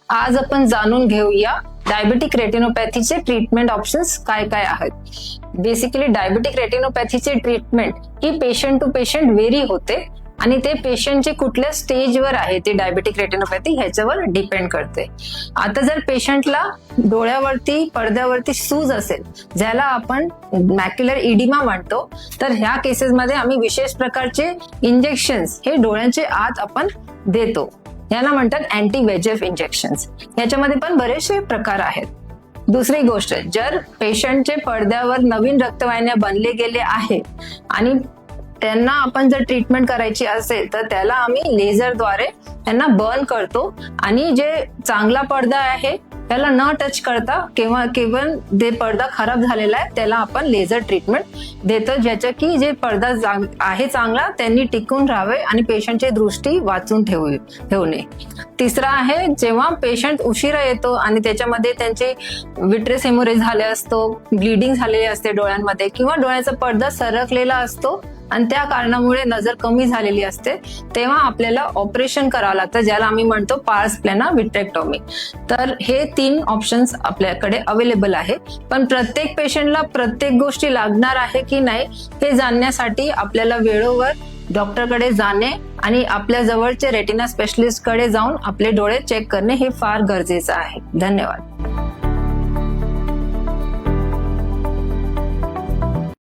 आज आपण जाणून घेऊया डायबेटिक रेटिनोपॅथीचे ट्रीटमेंट ऑप्शन्स काय काय आहेत। बेसिकली डायबेटिक रेटिनोपॅथीचे ट्रीटमेंट ही पेशंट टू पेशंट वेरी होते आणि ते पेशंटचे कुठल्या स्टेजवर आहे ते डायबेटिक रेटिनोपॅथी ह्याच्यावर डिपेंड करते। आता जर पेशंटला डोळ्यावरती पडद्यावरती सूज असेल, ज्याला आपण मॅक्युलर इडिमा म्हणतो, तर ह्या केसेसमध्ये आम्ही विशेष प्रकारचे इंजेक्शन्स हे डोळ्यांचे आत आपण देतो, याला म्हणतात अँटी VEGF इंजेक्शन्स। याच्यामध्ये पण बरेचसे प्रकार आहेत। दुसरी गोष्ट, जर पेशंटचे पडद्यावर नवीन रक्तवाहिन्या बनले गेले आहेत आणि त्यांना आपण जर ट्रीटमेंट करायची असेल तर त्याला आम्ही लेझरद्वारे त्यांना बर्न करतो आणि जे चांगला पडदा आहे त्याला न टच करता किंवा केवळ जे पडदा खराब झालेला आहे त्याला आपण लेझर ट्रीटमेंट देतो, ज्याच्या की जे पडदा आहे चांगला त्यांनी टिकून राहावे आणि पेशंटची दृष्टी वाचून ठेवणे। तिसरा आहे, जेव्हा पेशंट उशिरा येतो आणि त्याच्यामध्ये त्यांचे विट्रेस हेमोरेज झाले असतो, ब्लिडिंग झालेली असते डोळ्यांमध्ये किंवा डोळ्याचा पडदा सरकलेला असतो आणि त्या कारणामुळे नजर कमी झालेली असते, तेव्हा आपल्याला ऑपरेशन करावं लागतं, ज्याला आम्ही म्हणतो पार्स प्लेना विट्रेक्टॉमी। तर हे 3 ऑप्शन्स आपल्याकडे अवेलेबल आहे। पण प्रत्येक पेशंटला प्रत्येक गोष्टी लागणार आहे की नाही हे जाणण्यासाठी आपल्याला वेळोवर डॉक्टरकडे जाणे आणि आपल्या जवळचे रेटिना स्पेशलिस्ट कडे जाऊन आपले डोळे चेक करणे हे फार गरजेचं आहे। धन्यवाद।